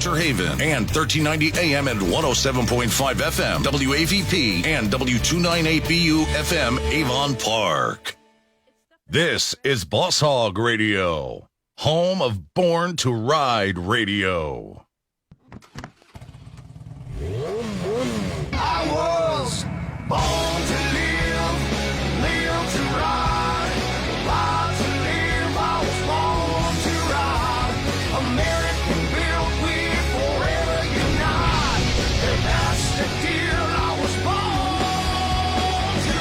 Winter Haven, and 1390 AM and 107.5 FM, WAVP, and W298BU FM, Avon Park. This is Boss Hogg Radio, home of Born to Ride Radio. I was born to live, live to ride, ride to live. I was born to ride. American built, we forever unite. And that's the deal. I was born to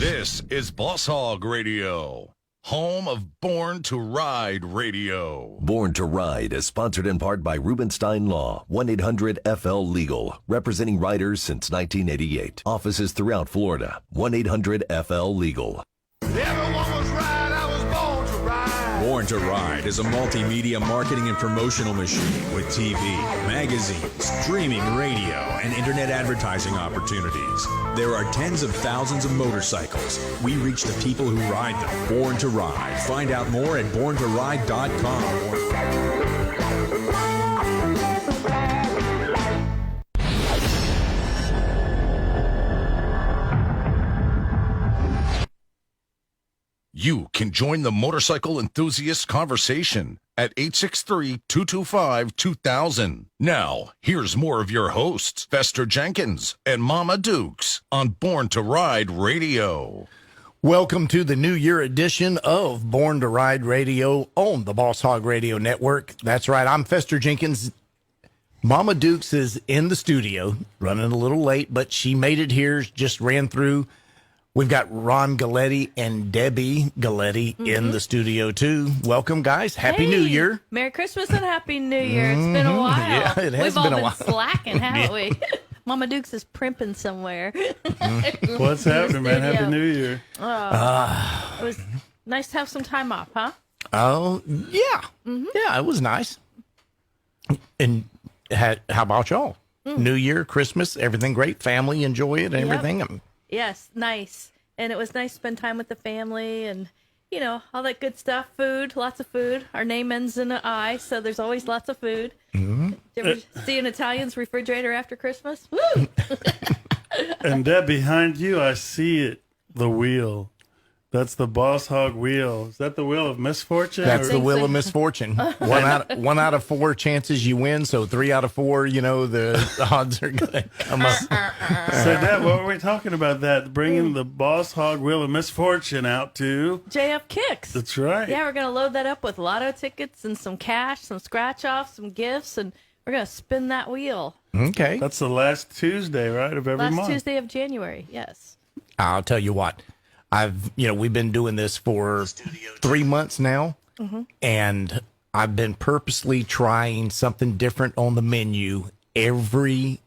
This is Boss Hogg Radio, home of Born to Ride Radio. Born to Ride is sponsored in part by Rubenstein Law, 1-800-FL-LEGAL, representing riders since 1988. Offices throughout Florida, 1-800-FL-LEGAL. Everyone was right, I was born to ride. Born to Ride is a multimedia marketing and promotional machine with TV, magazines, streaming radio, and internet advertising opportunities. There are tens of thousands of motorcycles. We reach the people who ride them. Born to Ride. Find out more at borntoride.com. You can join the motorcycle enthusiast conversation at 863-225-2000. Now, here's more of your hosts, Fester Jenkins and Mama Dukes, on Born to Ride Radio. Welcome to the New Year edition of Born to Ride Radio on the Boss Hogg Radio Network. That's right, I'm Fester Jenkins. Mama Dukes is in the studio, running a little late, but she made it here, just ran through. We've got Ron Galletti and Debbie Galletti in the studio, too. Welcome, guys. Happy New Year. Merry Christmas and Happy New Year. It's been a while. Yeah, it has We've been all a while. been slacking, haven't we? Mama Dukes is primping somewhere. What's happening, man? Happy New Year. It was nice to have some time off, huh? Oh, yeah. Yeah, it was nice. And how about y'all? New Year, Christmas, everything great? Family, enjoy it, everything? Yes, nice. And it was nice to spend time with the family and, you know, all that good stuff. Food, lots of food. Our name ends in an I, so there's always lots of food. Did you ever see an Italian's refrigerator after Christmas? Woo! And Deb, behind you, I see it, the wheel. That's the Boss Hogg wheel. Is that the wheel of misfortune? That's or- the wheel of misfortune. One out of four chances you win, so 3 out of 4, you know, the odds are going to come up. So, Deb, what were we talking about that? Bringing the Boss Hogg wheel of misfortune out to... JF Kicks. That's right. Yeah, we're going to load that up with lotto tickets and some cash, some scratch-offs, some gifts, and we're going to spin that wheel. Okay. That's the last Tuesday, right, of every month. Last Tuesday of January, yes. I'll tell you what. We've been doing this for 3 months now, and I've been purposely trying something different on the menu every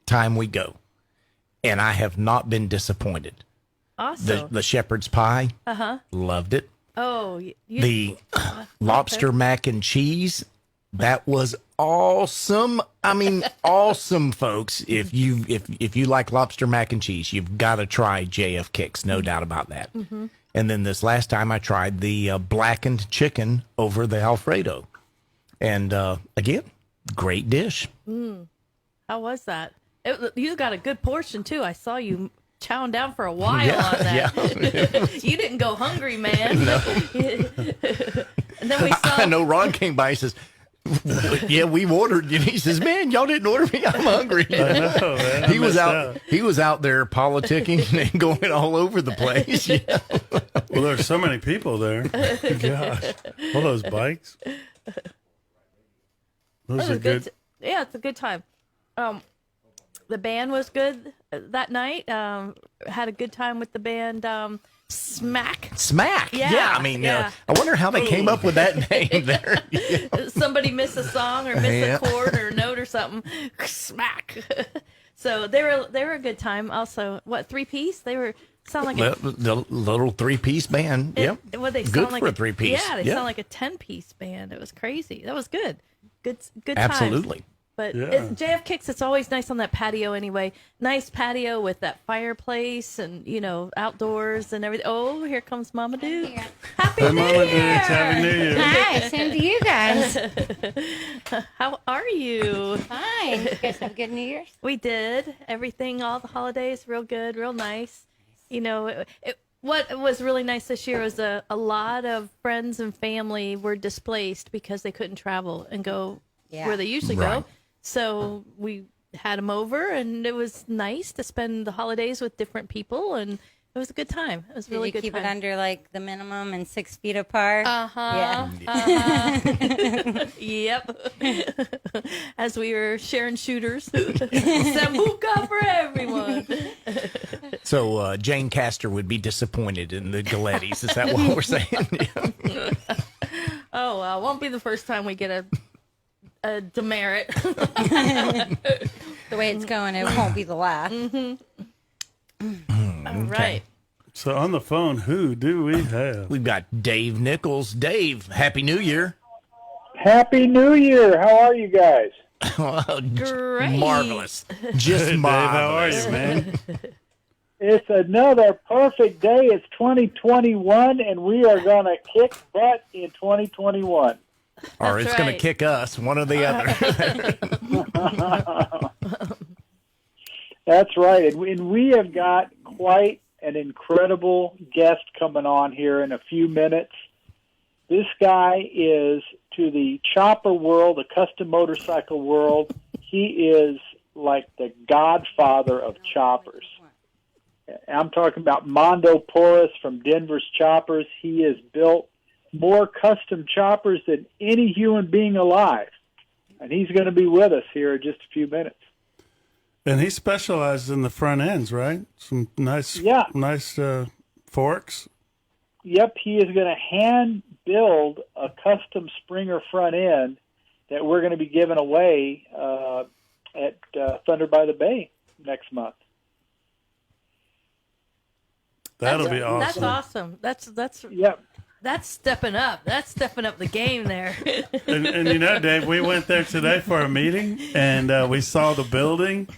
time we go, and I have not been disappointed. Awesome. The shepherd's pie, loved it. Oh, The lobster mac and cheese, that was awesome. I mean, awesome, folks. If you like lobster mac and cheese, you've got to try JF Kicks, no doubt about that. And then this last time I tried the blackened chicken over the Alfredo. And again, Great dish. How was that? You got a good portion too. I saw you chowing down for a while on that. Yeah. You didn't go hungry, man. No. And then we saw. I know Ron came by and says, yeah, we ordered. And he says, man, y'all didn't order me. I'm hungry. I know, man. He was out. He was out there politicking and going all over the place. Yeah. Well, there's so many people there. Gosh, all those bikes. Those are good. Yeah, it's a good time. The band was good that night. Had a good time with the band. Smack. Yeah. I mean, I wonder how they came up with that name there. Yeah. Somebody missed a song or missed a chord or a note or something. Smack. So they were a good time. Also, what, 3-piece? They were sound like the little 3-piece band. Yep. Well, they good sound like for a 3-piece. Yeah, they sound like a 10-piece band. It was crazy. That was good. Good time. Absolutely. But JF Kicks, it's always nice on that patio anyway. Nice patio with that fireplace and, outdoors and everything. Oh, here comes Mama Duke. Happy New Mama Year! Dukes, Happy New Year. Hi, same to you guys. How are you? Fine. You guys have a good New Year's? We did. Everything, all the holidays, real good, real nice. What was really nice this year was a lot of friends and family were displaced because they couldn't travel and go where they usually go. So we had them over, and it was nice to spend the holidays with different people, and it was a good time. It was a really good time. Did you keep it under, like, the minimum and 6 feet apart? Uh-huh. Yeah. Yep. As we were sharing shooters. Sambuca for everyone. So Jane Castor would be disappointed in the Galettis. Is that what we're saying? Yeah. Oh, well, it won't be the first time we get a demerit. The way it's going, it won't be the last. All right. So on the phone, who do we have? We've got Dave Nichols. Dave, Happy New Year. Happy New Year. How are you guys? Great. Marvelous. Just Dave, marvelous. how are you, man? It's another perfect day. It's 2021, and we are going to kick butt in 2021. Or it's going to kick us, one or the other. That's right. And we have got quite an incredible guest coming on here in a few minutes. This guy is, to the chopper world, the custom motorcycle world, he is like the godfather of choppers. I'm talking about Mondo Porras from Denver's Choppers. He has built more custom choppers than any human being alive. And he's going to be with us here in just a few minutes. And he specializes in the front ends, right? Some nice forks. Yep, he is going to hand build a custom Springer front end that we're going to be giving away at Thunder by the Bay next month. That'll be awesome. That's awesome. That's yep. That's stepping up. That's stepping up the game there. and Dave, we went there today for a meeting, and we saw the building.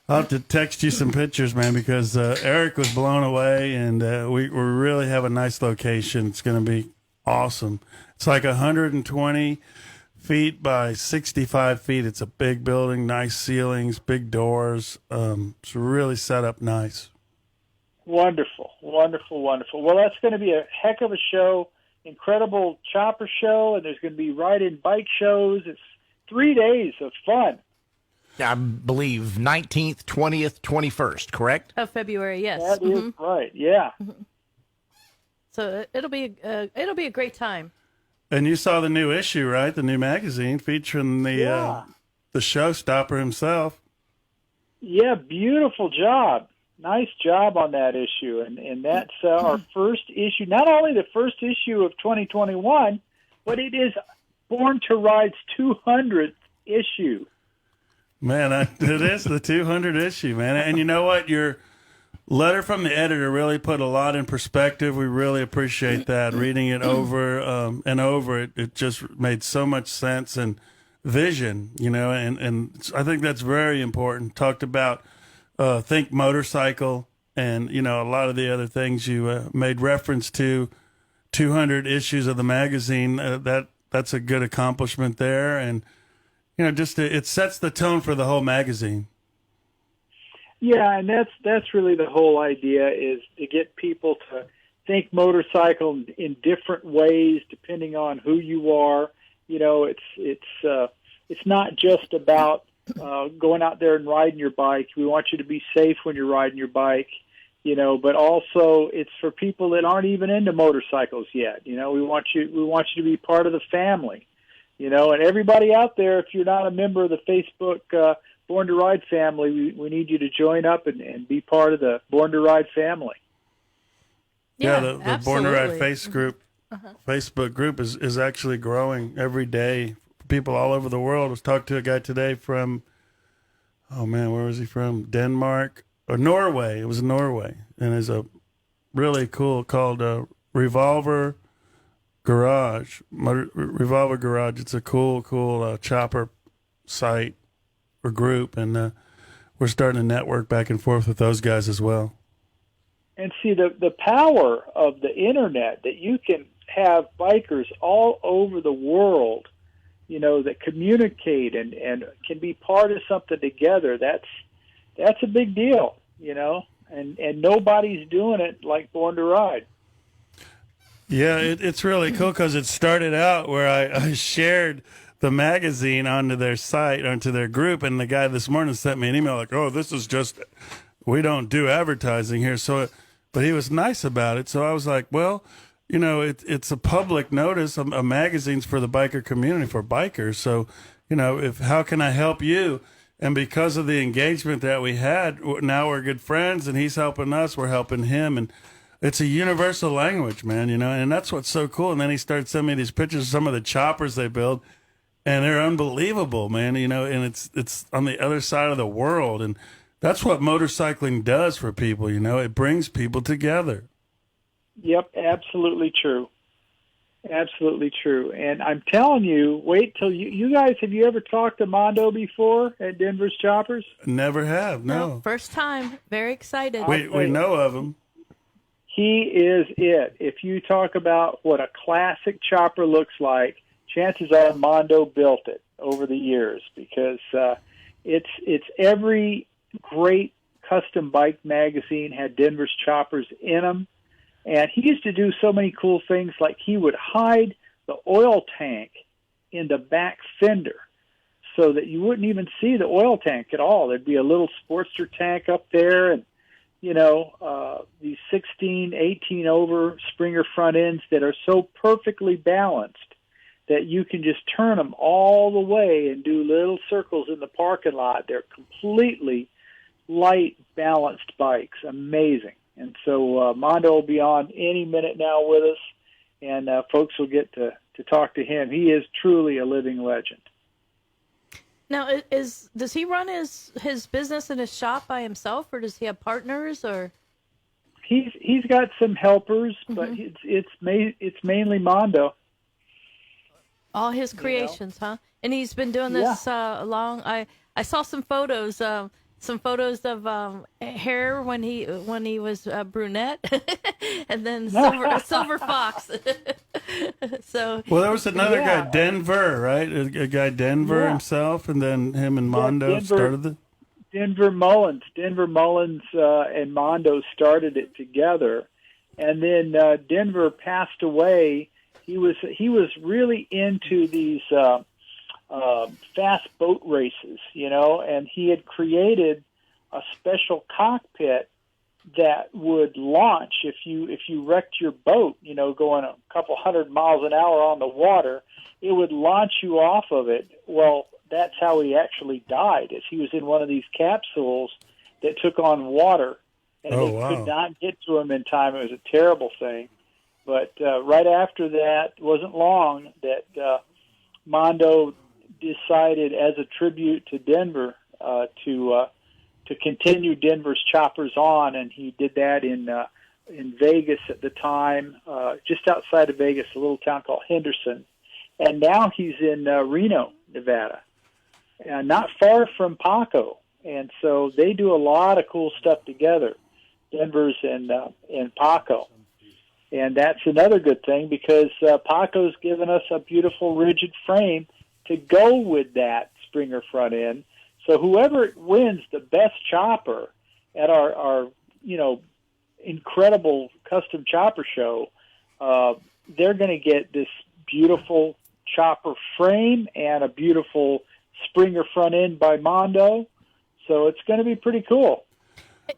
I'll have to text you some pictures, man, because Eric was blown away, and we really have a nice location. It's going to be awesome. It's like 120 feet by 65 feet. It's a big building, nice ceilings, big doors. It's really set up nice. Wonderful, wonderful, wonderful. Well, that's going to be a heck of a show, incredible chopper show, and there's going to be ride-in bike shows. It's 3 days of fun. I believe 19th, 20th, 21st, correct? Of February, yes. That is right, yeah. So it'll be a great time. And you saw the new issue, right? The new magazine featuring the showstopper himself. Yeah, beautiful job. Nice job on that issue. And that's our first issue. Not only the first issue of 2021, but it is Born to Ride's 200th issue. Man, it is the 200 issue, man. And you know what? Your letter from the editor really put a lot in perspective. We really appreciate that. Reading it over and over, it just made so much sense and vision, and I think that's very important. Talked about Think Motorcycle and, a lot of the other things you made reference to. 200 issues of the magazine, that's a good accomplishment there. And it sets the tone for the whole magazine. Yeah, and that's really the whole idea, is to get people to think motorcycle in different ways depending on who you are. It's not just about going out there and riding your bike. We want you to be safe when you're riding your bike, but also it's for people that aren't even into motorcycles yet. We want you to be part of the family, and everybody out there, if you're not a member of the Facebook Born to Ride family, we need you to join up and be part of the Born to Ride family. Yeah, the Born to Ride Facebook group is actually growing every day. People all over the world. I was talking to a guy today from, where was he from? Denmark or Norway. It was Norway, and it's a really cool called Revolver Garage. Revolver Garage. It's a cool chopper site or group, and we're starting to network back and forth with those guys as well. And see the power of the internet, that you can have bikers all over the world, that communicate and can be part of something together. That's a big deal, and nobody's doing it like Born to Ride. Yeah, it's really cool because it started out where I shared the magazine onto their site, onto their group, and the guy this morning sent me an email like, this is just, we don't do advertising here. But he was nice about it. So I was like, well, it's a public notice. A magazine's for the biker community, for bikers. So, how can I help you? And because of the engagement that we had, now we're good friends, and he's helping us, we're helping him. And it's a universal language, man, and that's what's so cool. And then he started sending me these pictures of some of the choppers they build, and they're unbelievable, man, and it's on the other side of the world. And that's what motorcycling does for people, it brings people together. Yep, absolutely true. Absolutely true. And I'm telling you, wait till you guys, have you ever talked to Mondo before at Denver's Choppers? Never have, no. First time. Very excited. We know of him. He is it. If you talk about what a classic chopper looks like, chances are Mondo built it over the years, because it's every great custom bike magazine had Denver's Choppers in them. And he used to do so many cool things, like he would hide the oil tank in the back fender so that you wouldn't even see the oil tank at all. There'd be a little Sportster tank up there, and, these 16, 18 over Springer front ends that are so perfectly balanced that you can just turn them all the way and do little circles in the parking lot. They're completely light, balanced bikes. Amazing. And so Mondo will be on any minute now with us, and folks will get to talk to him. He is truly a living legend. Now, does he run his business in his shop by himself, or does he have partners? Or he's got some helpers, but it's mainly Mondo. All his creations, huh? And he's been doing this long. I saw some photos. Some photos of hair when he was brunette, and then silver fox. So there was another guy, Denver, right? A guy Denver himself, and then him and Mondo started the Denver Mullins. Denver Mullins and Mondo started it together, and then Denver passed away. He was really into these fast boat races, and he had created a special cockpit that would launch if you wrecked your boat, going a couple 100 miles an hour on the water. It would launch you off of it. Well, that's how he actually died, is he was in one of these capsules that took on water, and could not get to him in time. It was a terrible thing. But right after that, it wasn't long that Mondo decided, as a tribute to Denver, to continue Denver's Choppers on, and he did that in Vegas at the time, just outside of Vegas, a little town called Henderson. And now he's in Reno, Nevada, not far from Paco. And so they do a lot of cool stuff together, Denver's and Paco. And that's another good thing, because Paco's given us a beautiful rigid frame to go with that Springer front end. So whoever wins the best chopper at our incredible custom chopper show, they're going to get this beautiful chopper frame and a beautiful Springer front end by Mondo. So it's going to be pretty cool.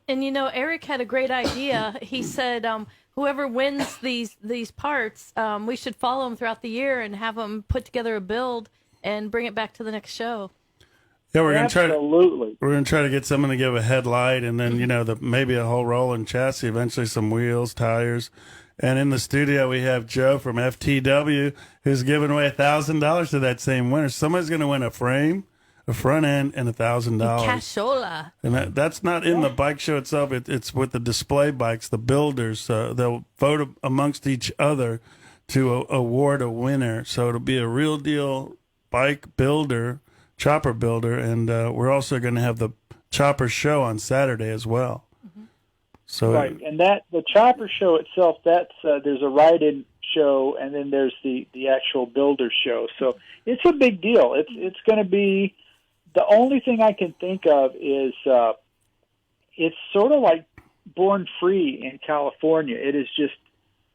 And Eric had a great idea. He said, whoever wins these parts, we should follow them throughout the year and have them put together a build and bring it back to the next show. Yeah, we're going Absolutely. to try to get someone to give a headlight, and then maybe a whole rolling chassis, eventually some wheels, tires. And in the studio we have Joe from FTW, who's giving away $1,000 to that same winner. Somebody's going to win a frame, a front end, and $1,000. Cashola. And that's not in the bike show itself. It's with the display bikes, the builders. They'll vote amongst each other to award a winner. So it'll be a real deal bike builder, chopper builder, and we're also going to have the chopper show on Saturday as well. Mm-hmm. So right, and the chopper show itself, that's there's a ride-in show, and then there's the actual builder show. So it's a big deal. It's going to be. The only thing I can think of is it's sort of like Born Free in California. It is just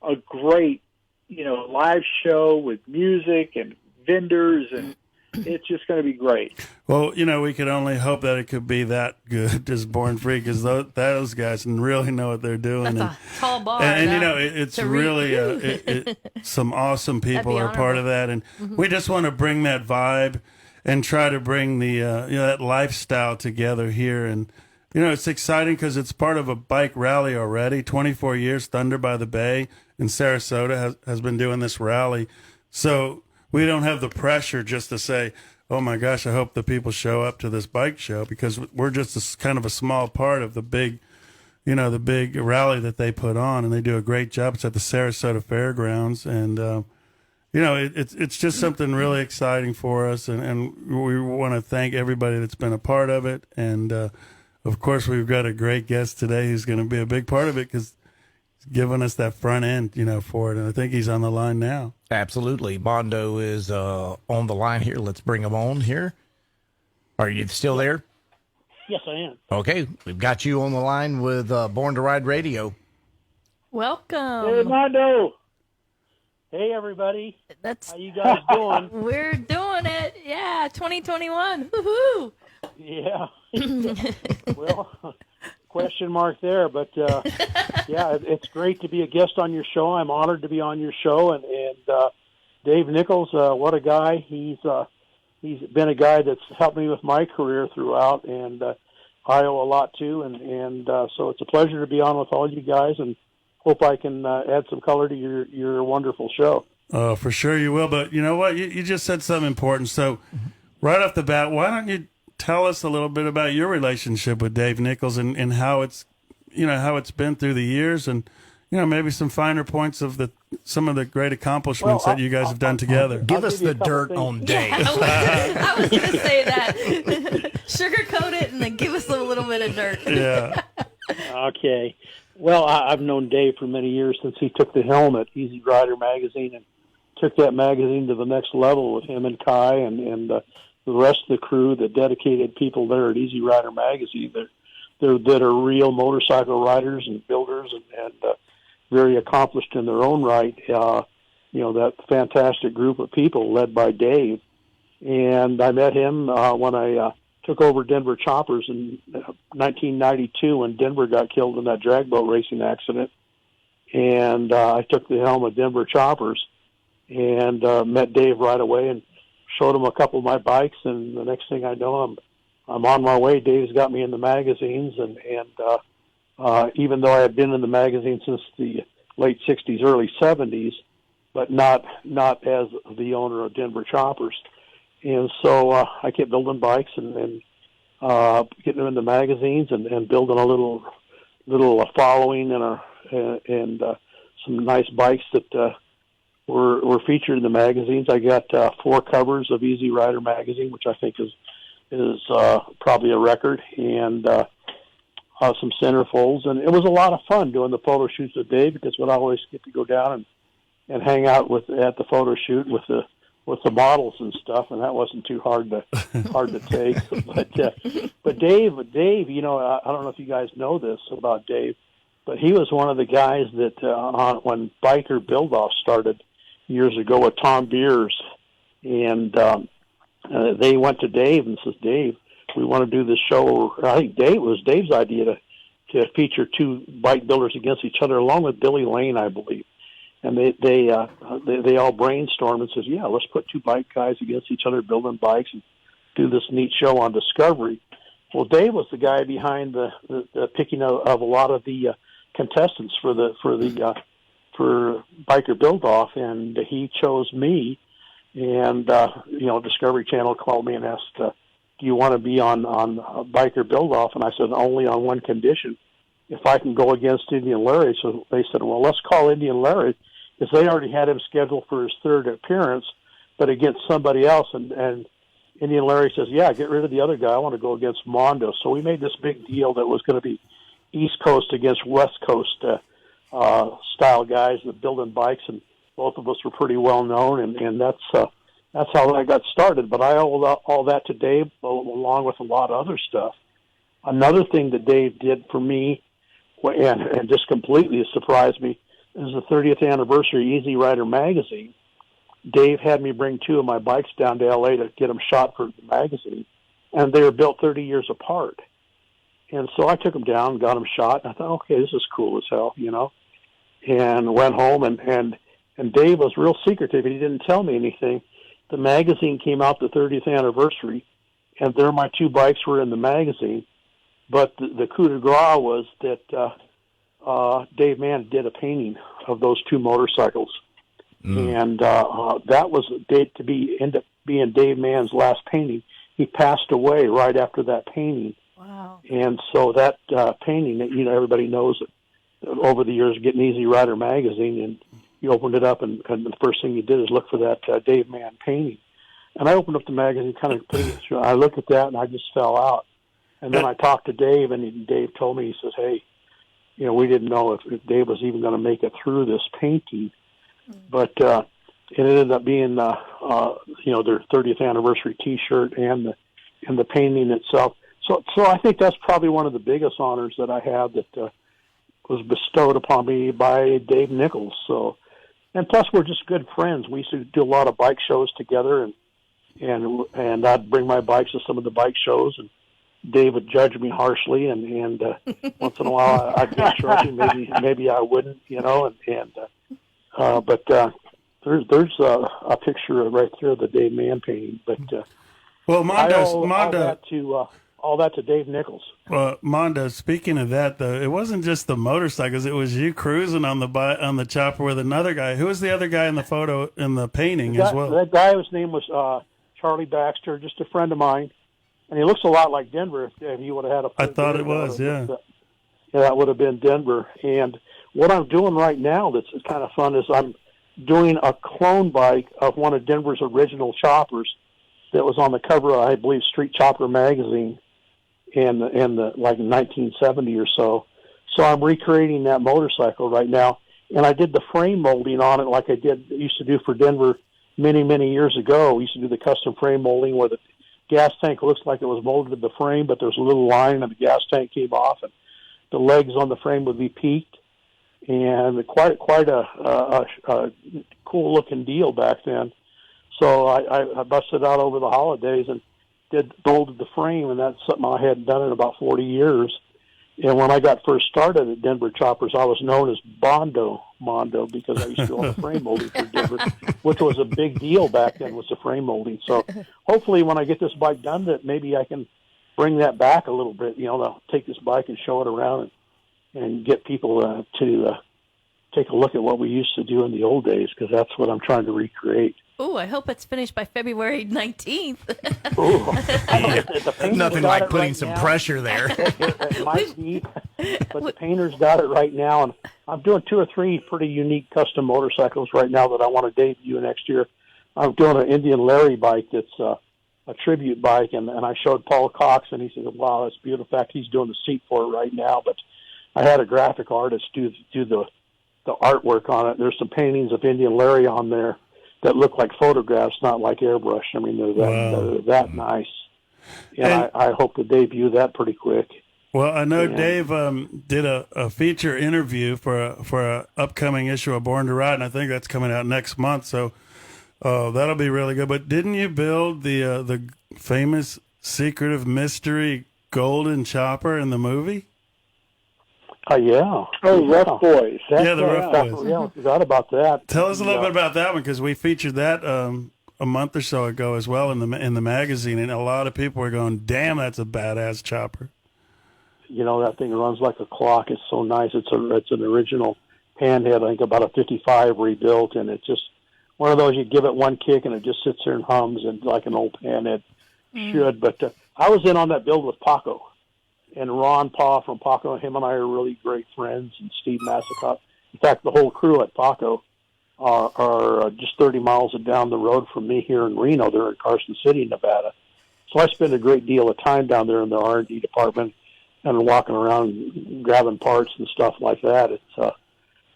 a great, live show with music and vendors, and it's just going to be great. Well, we could only hope that it could be that good as Born Free, because those guys really know what they're doing. That's a tall bar. And it's really some awesome people are part of that, and we just want to bring that vibe and try to bring the that lifestyle together here. And it's exciting because it's part of a bike rally already. 24 years, Thunder by the Bay in Sarasota has been doing this rally. So we don't have the pressure just to say, oh my gosh, I hope the people show up to this bike show, because we're just kind of a small part of the big rally that they put on, and they do a great job. It's at the Sarasota Fairgrounds, and it's just something really exciting for us, and we want to thank everybody that's been a part of it. And of course, we've got a great guest today who's going to be a big part of it, because he's giving us that front end, for it. And I think he's on the line now. Absolutely. Mondo is on the line here. Let's bring him on here. Are you still there? Yes, I am. Okay. We've got you on the line with Born to Ride Radio. Welcome. Hey, Mondo. Hey, everybody. How you guys doing? We're doing it. Yeah, 2021. Woohoo! Yeah. Well, question mark there, but yeah, it's great to be a guest on your show. I'm honored to be on your show, and Dave Nichols, what a guy. He's been a guy that's helped me with my career throughout, and I owe a lot to, and so it's a pleasure to be on with all you guys, and hope I can add some color to your wonderful show. Oh, for sure you will. But you know what? You just said something important. So right off the bat, why don't you tell us a little bit about your relationship with Dave Nichols and how it's been through the years, and maybe some finer points of some of the great accomplishments that you guys have done together. Give us the dirt on Dave. I was going to say that. Sugarcoat it and then give us a little bit of dirt. Yeah. Okay. Well, I've known Dave for many years, since he took the helm at Easy Rider magazine and took that magazine to the next level with him and Kai and the rest of the crew, the dedicated people there at Easy Rider magazine that are real motorcycle riders and builders and very accomplished in their own right. That fantastic group of people led by Dave. And I met him when I took over Denver Choppers in 1992 when Denver got killed in that drag boat racing accident. And I took the helm of Denver Choppers and met Dave right away and showed him a couple of my bikes. And the next thing I know, I'm on my way. Dave's got me in the magazines. And even though I had been in the magazine since the late 60s, early 70s, but not as the owner of Denver Choppers. And so I kept building bikes and getting them in the magazines and building a little following and some nice bikes that were featured in the magazines. I got 4 covers of Easy Rider magazine, which I think is probably a record, and some centerfolds. And it was a lot of fun doing the photo shoots with Dave, because we'd always get to go down and hang out at the photo shoot with with the models and stuff, and that wasn't too hard to take. But Dave, you know, I don't know if you guys know this about Dave, but he was one of the guys that when Biker Build-Off started years ago with Tom Beers, and they went to Dave and says, Dave, we want to do this show. I think it was Dave's idea to feature two bike builders against each other, along with Billy Lane, I believe. And they all brainstormed and says, yeah, let's put two bike guys against each other building bikes and do this neat show on Discovery. Well, Dave was the guy behind the picking of a lot of the contestants for Biker Build-Off, and he chose me. And you know, Discovery Channel called me and asked, do you want to be on Biker Build-Off? And I said, only on one condition, if I can go against Indian Larry. So they said, well, let's call Indian Larry, because they already had him scheduled for his third appearance, but against somebody else. And Indian Larry says, yeah, get rid of the other guy. I want to go against Mondo. So we made this big deal that was going to be East Coast against West Coast style guys that building bikes, and both of us were pretty well known, and that's how I got started. But I owe all that to Dave, along with a lot of other stuff. Another thing that Dave did for me, and just completely surprised me, is the 30th anniversary Easy Rider magazine. Dave had me bring two of my bikes down to L.A. to get them shot for the magazine, and they were built 30 years apart. And so I took them down, got them shot, and I thought, okay, this is cool as hell, you know, and went home, and Dave was real secretive. He didn't tell me anything. The magazine came out the 30th anniversary, and there my two bikes were in the magazine. But the coup de grace was that Dave Mann did a painting of those two motorcycles. And that was end up being Dave Mann's last painting. He passed away right after that painting. Wow. And so that painting, you know, everybody knows that over the years, getting Easy Rider magazine, and you opened it up, and the first thing you did is look for that Dave Mann painting. And I opened up the magazine, kind of put it through. I looked at that, and I just fell out. And then I talked to Dave, and Dave told me, he says, hey, you know, we didn't know if Dave was even going to make it through this painting. But it ended up being, you know, their 30th anniversary T-shirt and the painting itself. So I think that's probably one of the biggest honors that I have that was bestowed upon me by Dave Nichols. So, and plus we're just good friends. We used to do a lot of bike shows together, and I'd bring my bikes to some of the bike shows, and Dave would judge me harshly, and once in a while I'd get trophy, maybe I wouldn't, you know, but there's a picture right there of the Dave Mann painting. But well, Mondo, all that to Dave Nichols. Well, Mondo, speaking of that, though, it wasn't just the motorcycles; it was you cruising on the chopper with another guy. Who was the other guy in the photo in the painting as well? That guy, his name was Charlie Baxter, just a friend of mine. And he looks a lot like Denver if he would have had a... I thought it was, yeah. Yeah, that would have been Denver. And what I'm doing right now that's kind of fun is I'm doing a clone bike of one of Denver's original choppers that was on the cover of, I believe, Street Chopper magazine in the 1970 or so. So I'm recreating that motorcycle right now. And I did the frame molding on it like I used to do for Denver many, many years ago. We used to do the custom frame molding where the gas tank looks like it was molded to the frame, but there's a little line and the gas tank came off, and the legs on the frame would be peaked, and quite a cool looking deal back then. So I busted out over the holidays and molded the frame, and that's something I hadn't done in about 40 years. And when I got first started at Denver Choppers, I was known as Mondo, because I used to do all the frame molding for Denver, which was a big deal back then, was the frame molding. So hopefully when I get this bike done, that maybe I can bring that back a little bit. You know, I'll take this bike and show it around and get people to take a look at what we used to do in the old days, because that's what I'm trying to recreate. Oh, I hope it's finished by February 19th. Nothing like putting right some now. pressure there. It might be, but the painter's got it right now, and I'm doing 2 or 3 pretty unique custom motorcycles right now that I want to debut next year. I'm doing an Indian Larry bike that's a tribute bike, and I showed Paul Cox, and he said, wow, that's beautiful. In fact, he's doing the seat for it right now, but I had a graphic artist do the artwork on it. There's some paintings of Indian Larry on there. that look like photographs, not like airbrush. I mean, they're that nice. And I hope to debut that pretty quick. Well, I know Dave did a feature interview for a upcoming issue of Born to Ride, and I think that's coming out next month. So that'll be really good. But didn't you build the famous secretive mystery golden chopper in the movie? Yeah. Oh, Rough Boys. The Rough Boys. Yeah, I forgot about that. Tell us a little bit about that one, because we featured that a month or so ago as well in the magazine, and a lot of people were going, "Damn, that's a badass chopper." You know, that thing runs like a clock. It's so nice. It's an original panhead, I think about a 55 rebuilt, and it's just one of those you give it one kick and it just sits there and hums, and like an old panhead should. But I was in on that build with Paco. And Ron Pa from Paco, him and I are really great friends, and Steve Massicott. In fact, the whole crew at Paco are just 30 miles down the road from me here in Reno. They're in Carson City, Nevada. So I spend a great deal of time down there in the R&D department and walking around grabbing parts and stuff like that. It's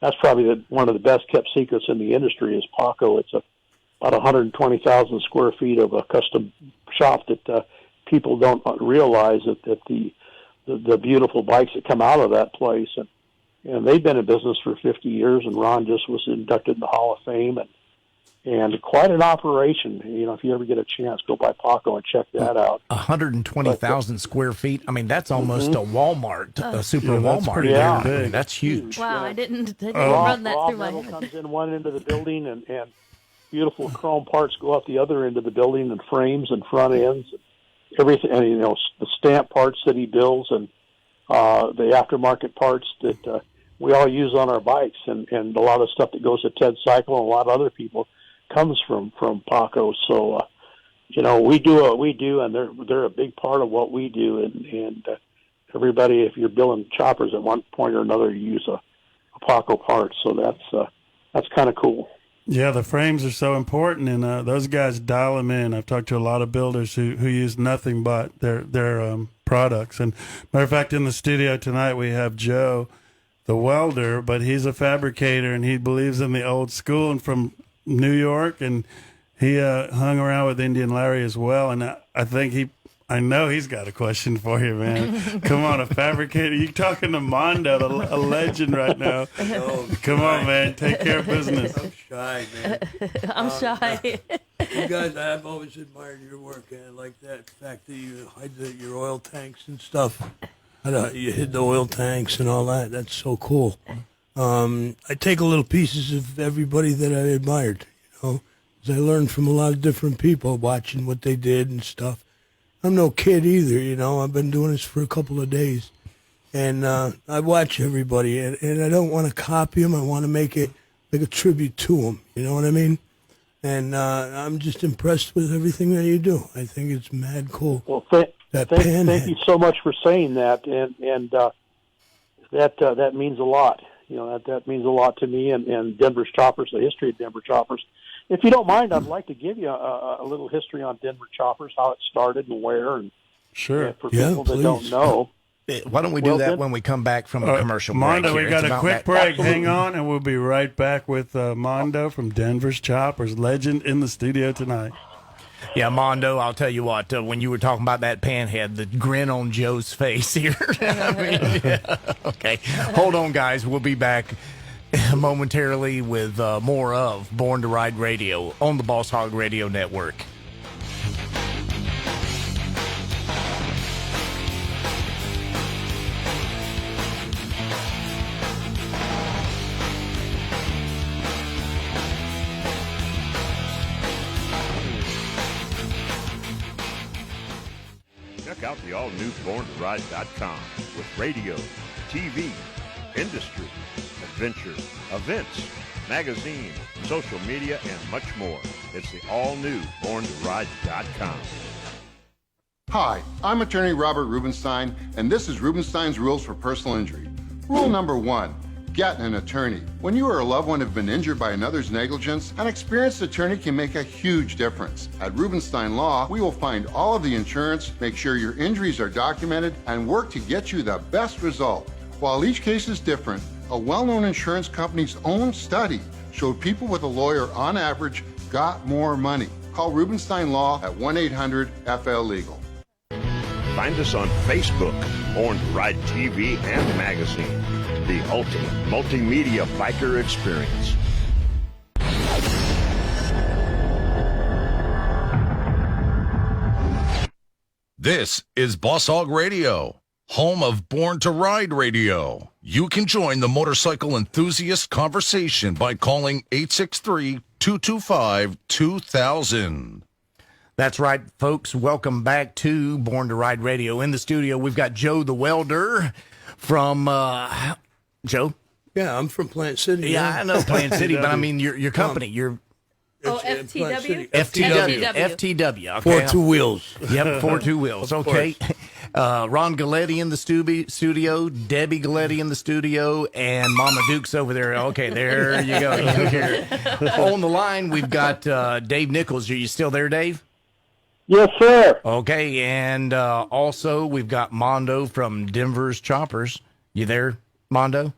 that's probably one of the best kept secrets in the industry is Paco. It's about 120,000 square feet of a custom shop that people don't realize that the beautiful bikes that come out of that place, and they've been in business for 50 years, and Ron just was inducted in the Hall of Fame, and quite an operation. You know, if you ever get a chance, go by Paco and check that out. 120,000 square feet. I mean, that's almost a Walmart, a super Walmart. Pretty Yeah. damn big. That's huge. Wow, I didn't Raw run that through my metal head. comes in one end of the building, and beautiful chrome parts go out the other end of the building, and frames and front ends, and everything. And you know, the stamp parts that he builds, and the aftermarket parts that we all use on our bikes, and a lot of stuff that goes to Ted Cycle and a lot of other people comes from Paco. So you know, we do what we do, and they're a big part of what we do, and everybody, if you're building choppers at one point or another, you use a Paco part. So that's kind of cool. Yeah, the frames are so important, and those guys dial them in. I've talked to a lot of builders who use nothing but their products. And matter of fact, in the studio tonight we have Joe, the welder, but he's a fabricator, and he believes in the old school, and from New York, and he hung around with Indian Larry as well. And I know he's got a question for you, man. Come on, a fabricator. You talking to Mondo, a legend right now. Come on, man. Take care of business. I'm shy, man. I'm shy. You guys, I've always admired your work, and I like that fact that you hid your oil tanks and stuff. You hid the oil tanks and all that. That's so cool. I take a little pieces of everybody that I admired, you know, 'cause I learned from a lot of different people watching what they did and stuff. I'm no kid either, you know. I've been doing this for a couple of days. And I watch everybody, and I don't want to copy them. I want to make it like a tribute to them, you know what I mean? And I'm just impressed with everything that you do. I think it's mad cool. Well, thank you so much for saying that, and that means a lot. You know, that means a lot to me and Denver's Choppers, the history of Denver Choppers. If you don't mind, I'd like to give you a little history on Denver Choppers, how it started and where, and Sure. for people that don't know. Why don't we do that when we come back from a commercial break? Mondo, here? we got It's a about quick that- break. Absolutely. Hang on, and we'll be right back with Mondo from Denver's Choppers, legend in the studio tonight. Yeah, Mondo, I'll tell you what, when you were talking about that panhead, the grin on Joe's face here. I mean, yeah. Okay. Hold on, guys. We'll be back momentarily with more of Born to Ride Radio on the Boss Hogg Radio Network. Check out the all-new BornToRide.com with radio, TV, industry, adventure, events, magazine, social media, and much more. It's the all-new BornToRide.com. Hi, I'm attorney Robert Rubenstein, and this is Rubenstein's Rules for Personal Injury. Rule number 1, get an attorney. When you or a loved one have been injured by another's negligence, an experienced attorney can make a huge difference. At Rubenstein Law, we will find all of the insurance, make sure your injuries are documented, and work to get you the best result. While each case is different, a well-known insurance company's own study showed people with a lawyer on average got more money. Call Rubenstein Law at 1-800-FL-LEGAL. Find us on Facebook, Born to Ride TV and magazine, the ultimate multimedia biker experience. This is Boss Hogg Radio, home of Born to Ride Radio. You can join the motorcycle enthusiast conversation by calling 863-225-2000. That's right, folks. Welcome back to Born to Ride Radio. In the studio, we've got Joe the Welder from, Joe? Yeah, I'm from Plant City. Yeah, I know Plant City, but I mean your company, FTW? FTW. Okay. For two wheels. Yep, for two wheels. Okay. Ron Galletti in the studio, Debbie Galletti in the studio, and Mama Duke's over there. Okay, there you go. On the line, we've got Dave Nichols. Are you still there, Dave? Yes, sir. Okay, and also we've got Mondo from Denver's Choppers. You there, Mondo?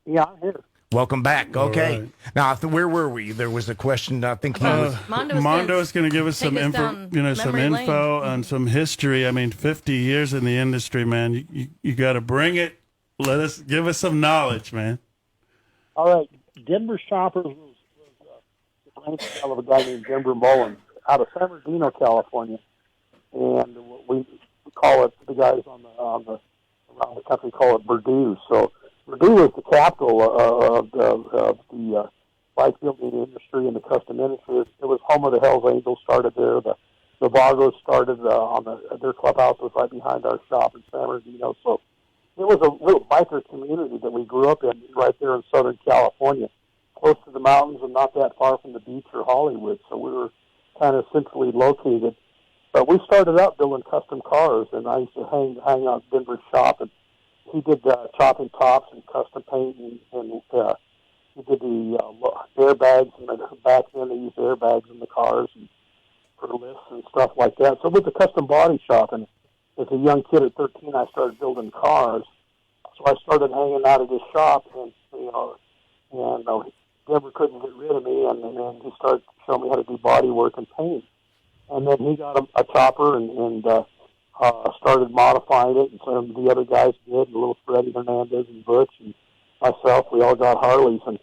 Yeah, I'm here. Welcome back. Okay. Right. Now, where were we? There was a question. I think he was. Mondo is going to give us some info on some history. I mean, 50 years in the industry, man. You got to bring it. Give us some knowledge, man. All right. Denver Choppers was the brainchild of a guy named Denver Mullins out of San Bernardino, California. And we call it, the guys around the country call it Purdue. So Purdue was the capital of the bike building industry and the custom industry. It was home of the Hells Angels, started there. The Vagos started their clubhouse was right behind our shop in San Bernardino. So it was a little biker community that we grew up in right there in Southern California, close to the mountains and not that far from the beach or Hollywood. So we were kind of centrally located. But we started out building custom cars, and I used to hang out in Denver's shop, and he did chopping tops and custom painting, and he did the airbags. And back then, they used airbags in the cars and for lifts and stuff like that. So with the custom body shop, and as a young kid at 13, I started building cars. So I started hanging out at his shop, and Denver couldn't get rid of me, and then he started showing me how to do body work and paint. And then he got a chopper and started modifying it, and some of the other guys did, and little Freddie Hernandez and Butch and myself, we all got Harleys. And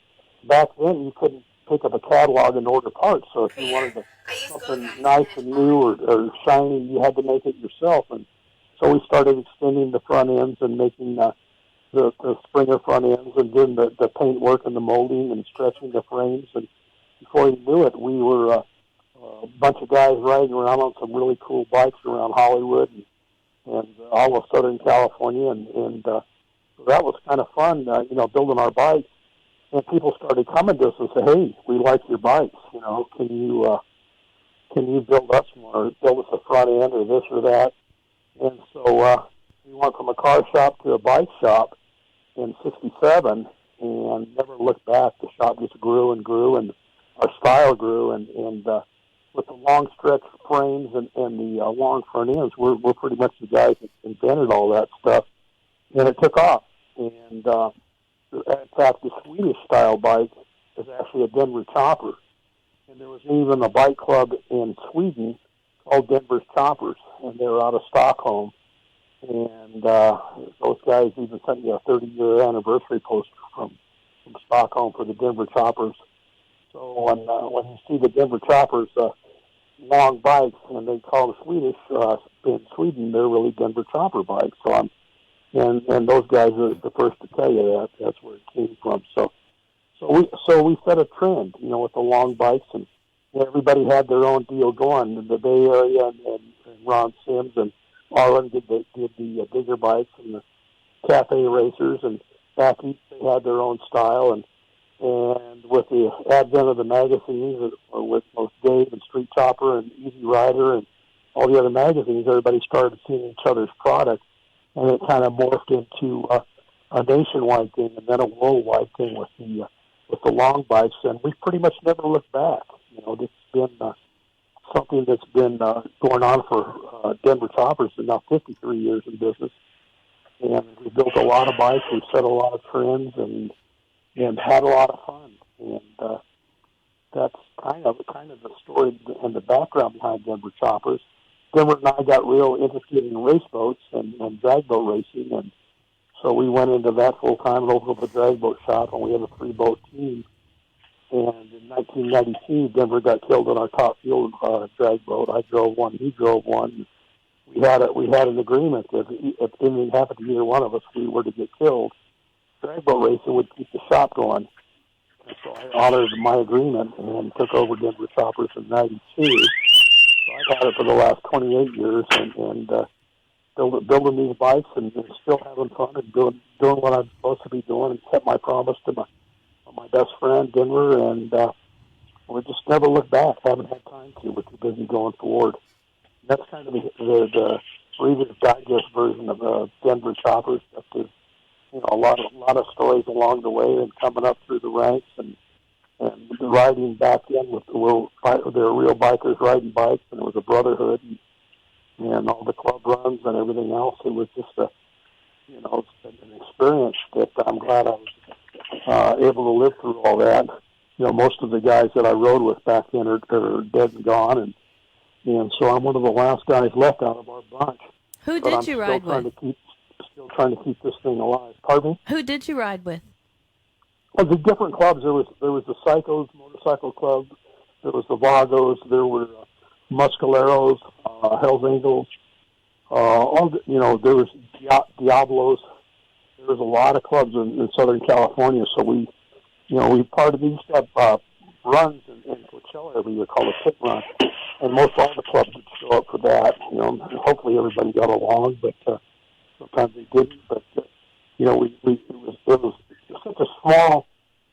back then, you couldn't pick up a catalog and order parts, so if you wanted something nice and new or shiny, you had to make it yourself. And so we started extending the front ends and making the Springer front ends and doing the paint work and the molding and stretching the frames. And before you knew it, we were a bunch of guys riding around on some really cool bikes around Hollywood and all of Southern California, and so that was kind of fun, building our bikes. And people started coming to us and say, "Hey, we like your bikes. Can you build us more? Build us a front end or this or that?" And so we went from a car shop to a bike shop in '67, and never looked back. The shop just grew and grew, and our style grew, and with the long stretch frames and the long front ends, we're pretty much the guys that invented all that stuff, and it took off. And in fact, the Swedish style bike is actually a Denver Chopper, and there was even a bike club in Sweden called Denver's Choppers, and they were out of Stockholm. And those guys even sent me a 30-year anniversary poster from Stockholm for the Denver Choppers. So when you see the Denver Choppers long bikes, and they call the Swedish in Sweden, they're really Denver Chopper bikes. So and those guys are the first to tell you that. That's where it came from. So we set a trend, with the long bikes, and everybody had their own deal going. In the Bay Area, and Ron Sims and Arlen did the bigger bikes and the cafe racers, and back east they had their own style. And with the advent of the magazines, with both Dave and Street Chopper and Easy Rider and all the other magazines, everybody started seeing each other's products, and it kind of morphed into a nationwide thing and then a worldwide thing with the long bikes. And we've pretty much never looked back. It's been something that's been going on for Denver Choppers for now 53 years in business. And we've built a lot of bikes, we've set a lot of trends, and had a lot of fun. And that's kind of the story and the background behind Denver Choppers. Denver and I got real interested in race boats and drag boat racing, and so we went into that full time and opened up a drag boat shop, and we had a 3-boat team. And in 1992, Denver got killed on our top fuel drag boat. I drove one, he drove one. We had an agreement that if anything happened to either one of us, we were to get killed. Drag boat racing would keep the shop going. And so I honored my agreement and took over Denver Choppers in '92. So I've had it for the last 28 years and building these bikes and still having fun and doing what I'm supposed to be doing and kept my promise to my best friend, Denver, and we just never looked back. Haven't had time to. We're too busy going forward. That's kind of the Reader's Digest version of Denver Choppers. There's a lot of stories along the way and coming up through the ranks and riding back in with there were real bikers riding bikes, and it was a brotherhood and all the club runs and everything else. It was just it's been an experience that I'm glad I was able to live through all that. Most of the guys that I rode with back then are dead and gone, and so I'm one of the last guys left out of our bunch. Who did you ride with? Still trying to keep this thing alive. Pardon me? Who did you ride with? Well, the different clubs. There was the Psychos Motorcycle Club. There was the Vagos. There were Muscaleros, Hell's Angels. There was Diablos. There was a lot of clubs in Southern California. So we part of these runs in Coachella every year called a pit run, and most all the clubs would show up for that. Hopefully everybody got along, but sometimes they didn't. But it was such a small.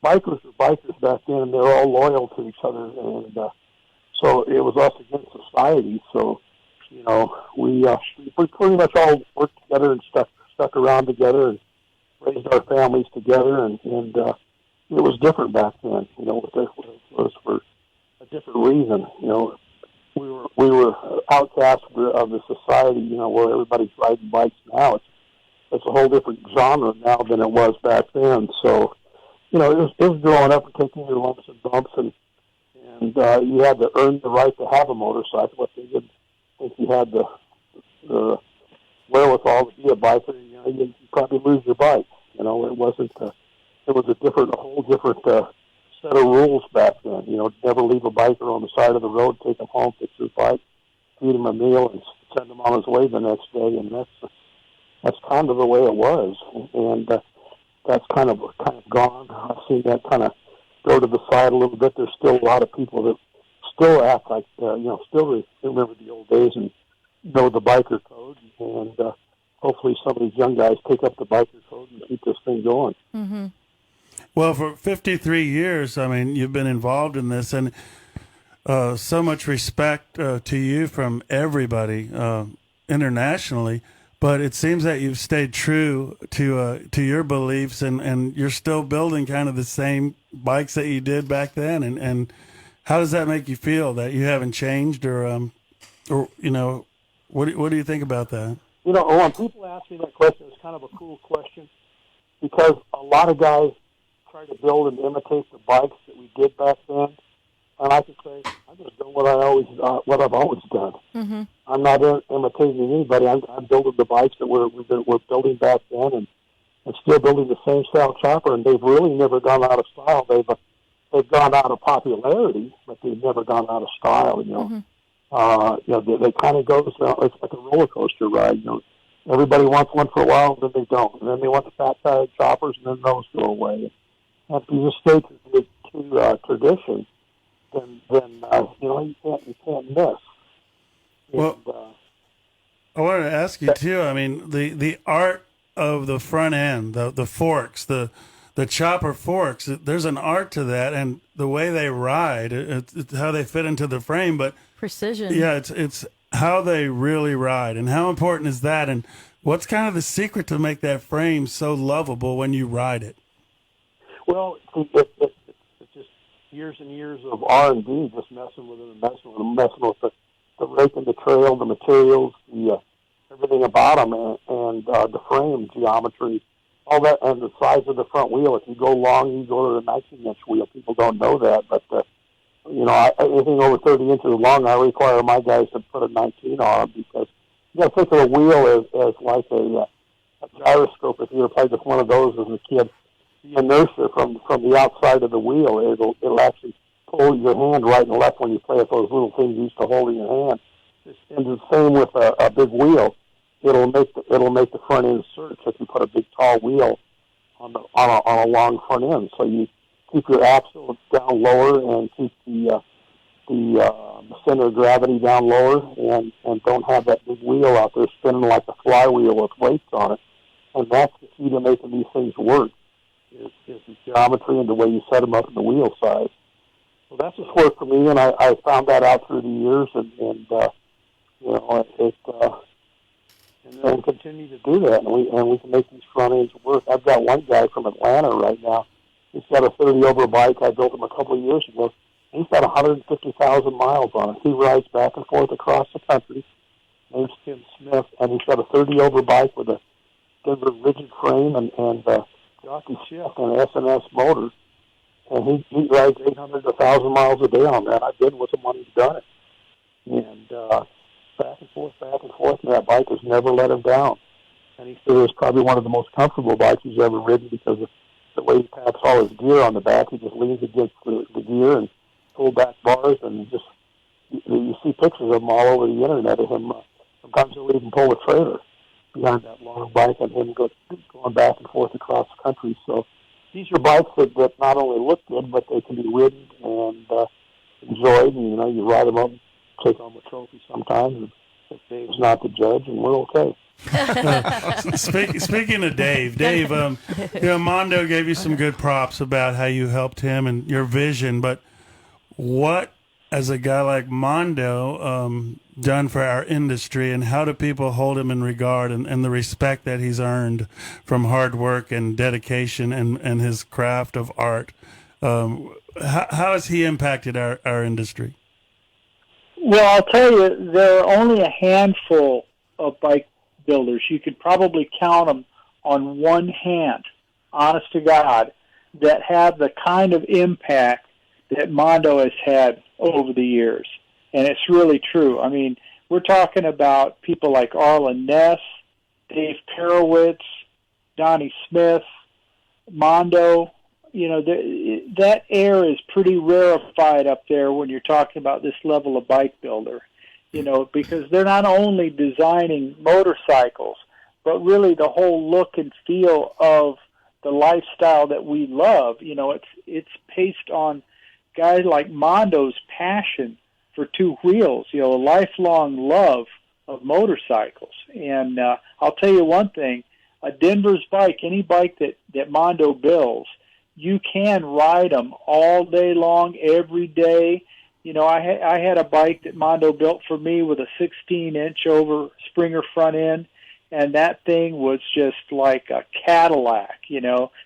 Bikers were bikers back then, and they were all loyal to each other, and so it was us against society. So we pretty much all worked together and stuck around together and raised our families together, and it was different back then. It was for a different reason. We were outcasts of the society. Where everybody's riding bikes now. It's a whole different genre now than it was back then. So it was growing up and taking your lumps and bumps, and you had to earn the right to have a motorcycle. But they didn't think you had the wherewithal to be a biker. You'd probably lose your bike. It wasn't. It was a whole different set of rules back then. Never leave a biker on the side of the road, take him home, fix his bike, feed him a meal, and send him on his way the next day. And that's kind of the way it was, and that's kind of gone. I've seen that kind of go to the side a little bit. There's still a lot of people that still act like still remember the old days and know the biker code, and hopefully some of these young guys take up the biker code and keep this thing going. Mm-hmm. Well, for 53 years, you've been involved in this, and so much respect to you from everybody internationally. But it seems that you've stayed true to your beliefs, and you're still building kind of the same bikes that you did back then. And how does that make you feel that you haven't changed, or what do you think about that? When people ask me that question, it's kind of a cool question because a lot of guys try to build and imitate the bikes that we did back then, and I can say I'm going to do what I've always done. Mm-hmm. I'm not imitating anybody. I'm building the bikes that we're building back then, and still building the same style chopper. And they've really never gone out of style. They've gone out of popularity, but they've never gone out of style. Mm-hmm. They kind of goes. It's like a roller coaster ride. Everybody wants one for a while, and then they don't, and then they want the fat tire choppers, and then those go away. And if you just stay to tradition, then you can't miss. Well, I wanted to ask you too. The art of the front end, the forks, the chopper forks. There's an art to that, and the way they ride, it's how they fit into the frame. But precision. Yeah, it's how they really ride, and how important is that? And what's kind of the secret to make that frame so lovable when you ride it? Well, it's just years and years of R&D, just messing with the rake and the trail, the materials, everything about them, and the frame geometry, all that, and the size of the front wheel. If you go long, you go to the 19-inch wheel. People don't know that, but anything over 30 inches long, I require my guys to put a 19 on them, because you got to think of a wheel as like a gyroscope. If you ever played with one of those as a kid, the inertia from the outside of the wheel, it'll actually pull your hand right and left when you play with those little things you used to hold in your hand. And the same with a big wheel. It'll make the front end surge if you put a big tall wheel on a long front end. So you keep your axle down lower and keep the center of gravity down lower, and don't have that big wheel out there spinning like a flywheel with weights on it. And that's the key to making these things work, is the geometry and the way you set them up in the wheel size. So that's just worked for me, and I found that out through the years, and continue to do that, and we can make these front ends work. I've got one guy from Atlanta right now. He's got a 30 over bike. I built him a couple of years ago. He's got 150,000 miles on it. He rides back and forth across the country. Name's Tim Smith, and he's got a 30 over bike with a Denver rigid frame and jockey shift and an SNS motor. And he rides 800 to 1,000 miles a day on that. I've been with him when he's done it. And back and forth, and that bike has never let him down. And he said it was probably one of the most comfortable bikes he's ever ridden, because of the way he packs all his gear on the back. He just leans against the gear and pull back bars, and just you see pictures of him all over the internet of him. Sometimes he'll even pull a trailer behind that long bike and him going back and forth across the country. So these are bikes that not only look good, but they can be ridden and enjoyed. And, you ride them up, take home a trophy sometimes. And if Dave's not the judge, and we're okay. Speaking of Dave, Mondo gave you some good props about how you helped him and your vision, but what, as a guy like Mondo, done for our industry, and how do people hold him in regard, and the respect that he's earned from hard work and dedication and his craft of art? How has he impacted our industry? Well, I'll tell you, there are only a handful of bike builders. You could probably count them on one hand, honest to God, that have the kind of impact that Mondo has had over the years. And it's really true. I mean, we're talking about people like Arlen Ness, Dave Perowitz, Donnie Smith, Mondo. That air is pretty rarefied up there when you're talking about this level of bike builder, because they're not only designing motorcycles, but really the whole look and feel of the lifestyle that we love. It's based on guys like Mondo's passion for two wheels, a lifelong love of motorcycles. And I'll tell you one thing, a Denver's bike, any bike that Mondo builds, you can ride them all day long, every day. I had a bike that Mondo built for me with a 16-inch over Springer front end, and that thing was just like a Cadillac.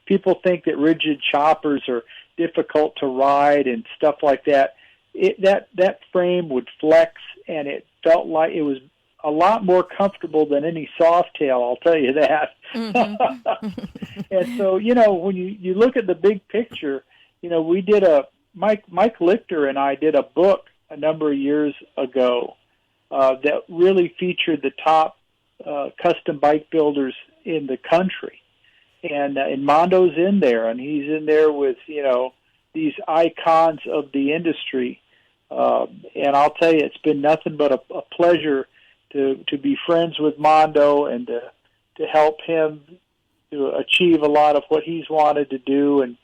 People think that rigid choppers are difficult to ride and stuff like that. That frame would flex, and it felt like it was a lot more comfortable than any Softail, I'll tell you that. Mm-hmm. And so, when you look at the big picture, we did Mike Lichter and I did a book a number of years ago that really featured the top custom bike builders in the country. And Mondo's in there, and he's in there with, these icons of the industry. And I'll tell you, it's been nothing but a pleasure to be friends with Mondo and to help him to achieve a lot of what he's wanted to do. And,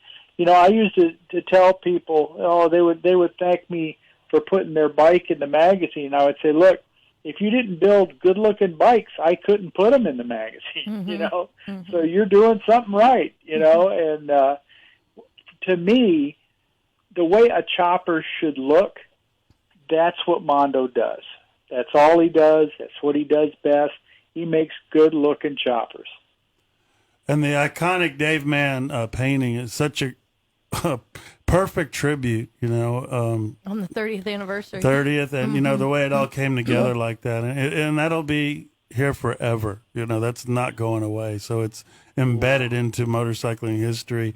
I used to tell people, they would thank me for putting their bike in the magazine. I would say, look, if you didn't build good-looking bikes, I couldn't put them in the magazine, Mm-hmm. So you're doing something right, and to me, the way a chopper should look, that's what Mondo does. That's all he does. That's what he does best. He makes good-looking choppers. And the iconic Dave Mann painting is such a perfect tribute, on the 30th anniversary. 30th, and, the way it all came together like that. And that'll be here forever. That's not going away. So it's embedded into motorcycling history.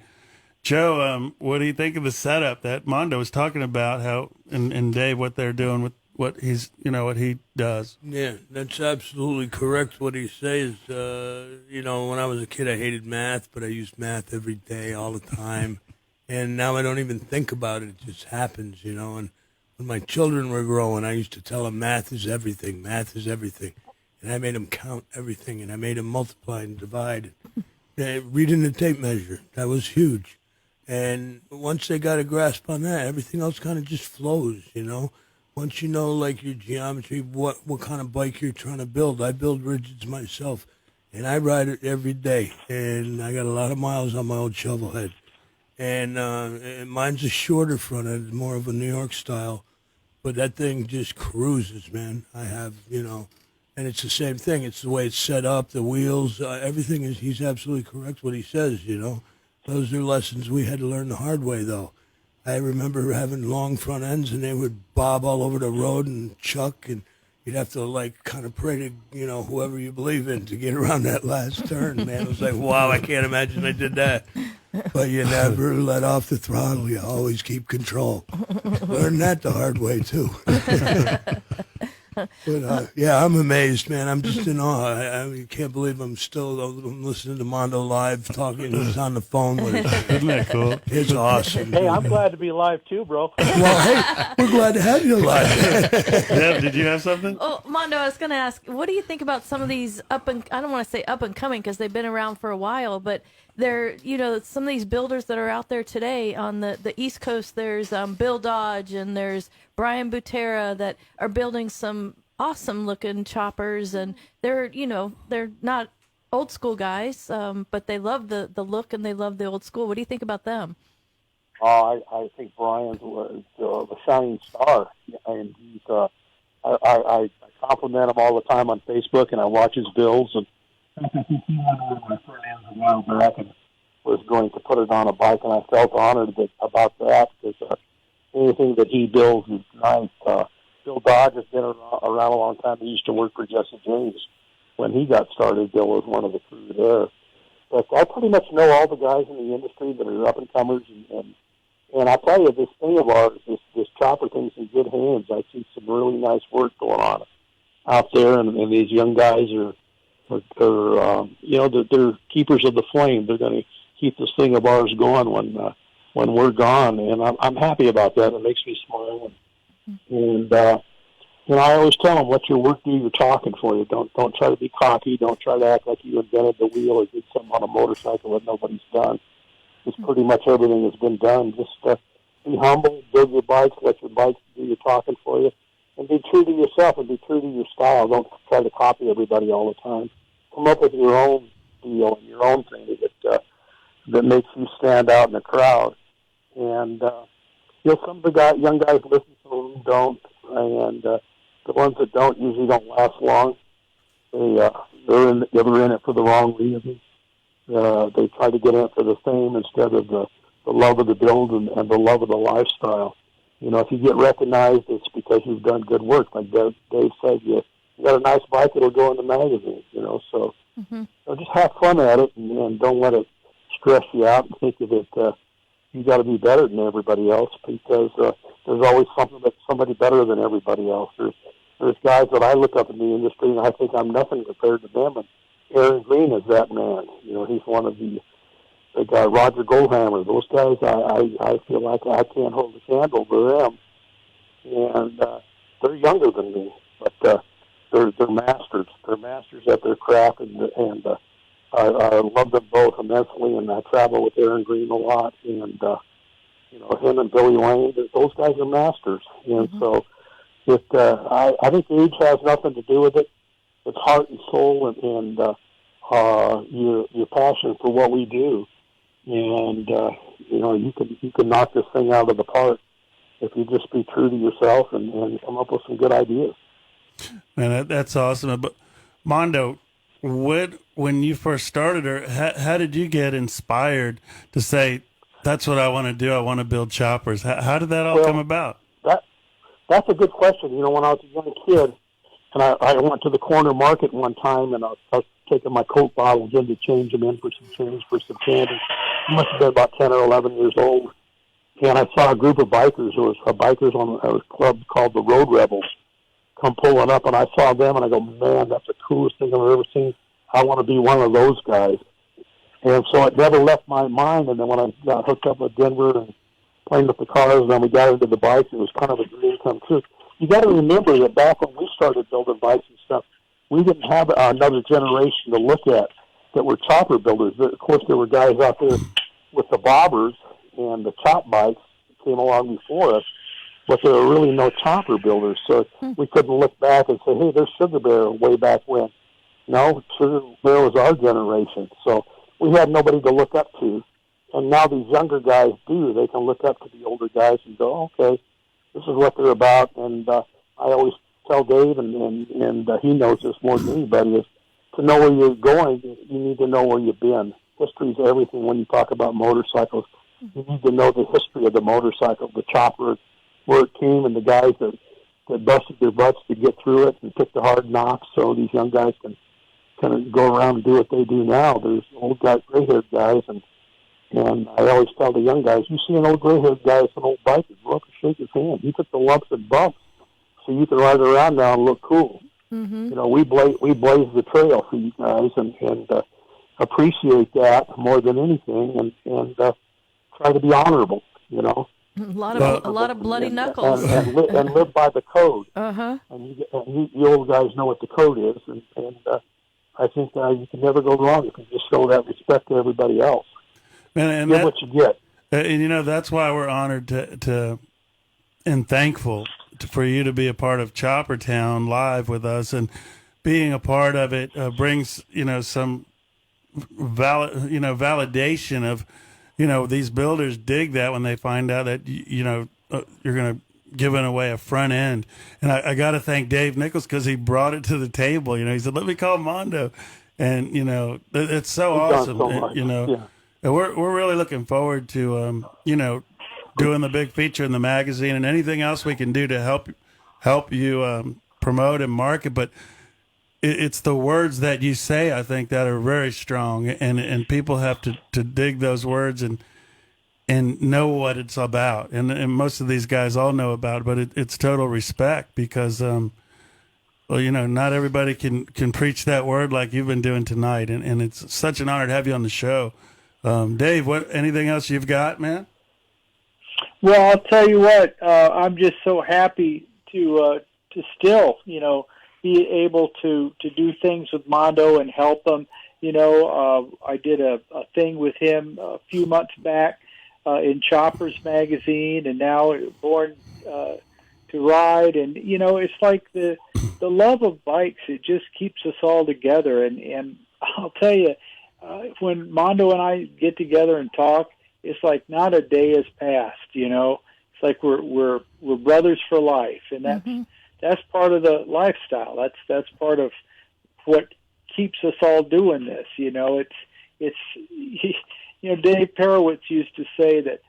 Joe, what do you think of the setup that Mondo was talking about? How and Dave, what they're doing with what he's, what he does. Yeah, that's absolutely correct. What he says. When I was a kid, I hated math, but I used math every day, all the time, and now I don't even think about it. It just happens, And when my children were growing, I used to tell them math is everything. Math is everything, and I made them count everything, and I made them multiply and divide. Reading the tape measure, that was huge. And once they got a grasp on that, everything else kind of just flows, Once you know, like, your geometry, what kind of bike you're trying to build. I build rigids myself, and I ride it every day. And I got a lot of miles on my old shovel head. And mine's a shorter front end, more of a New York style. But that thing just cruises, man. I have, and it's the same thing. It's the way it's set up, the wheels, everything is, he's absolutely correct what he says, Those are lessons we had to learn the hard way, though. I remember having long front ends, and they would bob all over the road and chuck, and you'd have to, kind of pray to, whoever you believe in to get around that last turn, man. It was like, wow, I can't imagine I did that. But you never let off the throttle. You always keep control. Learn that the hard way, too. But, I'm amazed, man. I'm just in awe. I can't believe I'm listening to Mondo live, talking. He's on the phone with us. Isn't that cool? It's awesome. Hey, I'm glad to be live too, bro. Well, hey, we're glad to have you live. Deb, did you have something? Oh, Mondo, I was going to ask, what do you think about some of these I don't want to say up and coming because they've been around for a while, but they're, some of these builders that are out there today on the East Coast. There's Bill Dodge and there's Brian Butera that are building some awesome looking choppers, and they're not old school guys, but they love the look and they love the old school. What do you think about them? I think Brian's a shining star, and he's. I compliment him all the time on Facebook, and I watch his builds. And he came on one of my front ends a while back and was going to put it on a bike, and I felt honored about that because anything that he builds is nice. Bill Dodge has been around a long time. He used to work for Jesse James. When he got started, Bill was one of the crew there. But I pretty much know all the guys in the industry that are up-and-comers, and I tell you, this thing of ours, this chopper thing's in good hands. I see some really nice work going on out there, and these young guys are they're keepers of the flame. They're going to keep this thing of ours going when we're gone, and I'm happy about that. It makes me smile. And I always tell them, let your work do your talking for you. Don't try to be cocky. Don't try to act like you invented the wheel or did something on a motorcycle that nobody's done. It's pretty much everything that's been done. Just be humble, build your bikes, let your bikes do your talking for you, and be true to yourself and be true to your style. Don't try to copy everybody all the time. Come up with your own deal and your own thing that makes you stand out in the crowd. And some of the young guys listen, some of them don't, and the ones that don't usually don't last long. They're in it for the wrong reasons. They try to get in it for the fame instead of the love of the build and the love of the lifestyle. If you get recognized, it's because you've done good work. Like Dave said, you got a nice bike, it'll go in the magazine. So just have fun at it and don't let it stress you out and think of it. You got to be better than everybody else because there's always somebody better than everybody else. There's guys that I look up in the industry and I think I'm nothing compared to them. And Aaron Green is that man. He's one of the guy, Roger Goldhammer. Those guys, I feel like I can't hold a candle to them. And they're younger than me, but they're masters. They're masters at their craft, and I love them both immensely. And I travel with Aaron Green a lot, and him and Billy Lane. Those guys are masters, and so I think age has nothing to do with it. It's heart and soul, and your passion for what we do, and you can knock this thing out of the park if you just be true to yourself and come up with some good ideas. Man, that's awesome. But Mondo, when you first started, or how did you get inspired to say, that's what I want to do? I want to build choppers. How did that all come about? That's a good question. When I was a young kid, and I went to the corner market one time, and I was taking my Coke bottles in to change them in for some change for some candy. I must have been about 10 or 11 years old, and I saw a group of bikers. There was bikers on a club called the Road Rebels come pulling up, and I saw them, and I go, man, that's the coolest thing I've ever seen. I want to be one of those guys. And so it never left my mind, and then when I got hooked up with Denver and playing with the cars, and then we got into the bikes, it was kind of a dream come true. You got to remember that back when we started building bikes and stuff, we didn't have another generation to look at that were chopper builders. Of course, there were guys out there with the bobbers and the chop bikes that came along before us, but there were really no chopper builders, so we couldn't look back and say, hey, there's Sugar Bear way back when. No, Sugar Bear was our generation, so we had nobody to look up to. And now these younger guys do. They can look up to the older guys and go, okay, this is what they're about. And I always tell Dave, and he knows this more than anybody, is to know where you're going, you need to know where you've been. History is everything when you talk about motorcycles. You need to know the history of the motorcycle, the chopper, where it came, and the guys that busted their butts to get through it and took the hard knocks so these young guys can kind of go around and do what they do now. There's old guys, gray-haired guys, and I always tell the young guys, you see an old gray-haired guy with an old bike, go up and shake his hand. He took the lumps and bumps so you can ride around now and look cool. Mm-hmm. You know, we blaze the trail for you guys and appreciate that more than anything, and try to be honorable, you know. A lot of bloody knuckles. And live by the code. Uh-huh. And you old guys know what the code is, and I think you can never go wrong if you just show that respect to everybody else. And get what you get. And, you know, that's why we're honored to and thankful for you to be a part of Choppertown live with us. And being a part of it brings, you know, some validation of, you know, these builders dig that when they find out that, you know, you're going to giving away a front end. And I got to thank Dave Nichols because he brought it to the table. You know, he said, let me call Mondo. And, you know, it's so awesome. So you know, yeah. And we're really looking forward to, you know, doing the big feature in the magazine and anything else we can do to help you promote and market. But it's the words that you say, I think, that are very strong, and people have to dig those words and know what it's about. And most of these guys all know about it, but it's total respect because, well, you know, not everybody can preach that word like you've been doing tonight. And it's such an honor to have you on the show. Dave, anything else you've got, man? Well, I'll tell you what, I'm just so happy to still, you know, be able to do things with Mondo and help them. You know, I did a thing with him a few months back in Choppers magazine, and now Born to Ride. And, you know, it's like the love of bikes, it just keeps us all together. And I'll tell you, when Mondo and I get together and talk, it's like not a day has passed, you know. It's like we're brothers for life, and that's part of the lifestyle. That's part of what keeps us all doing this. You know, it's you know, Dave Perowitz used to say that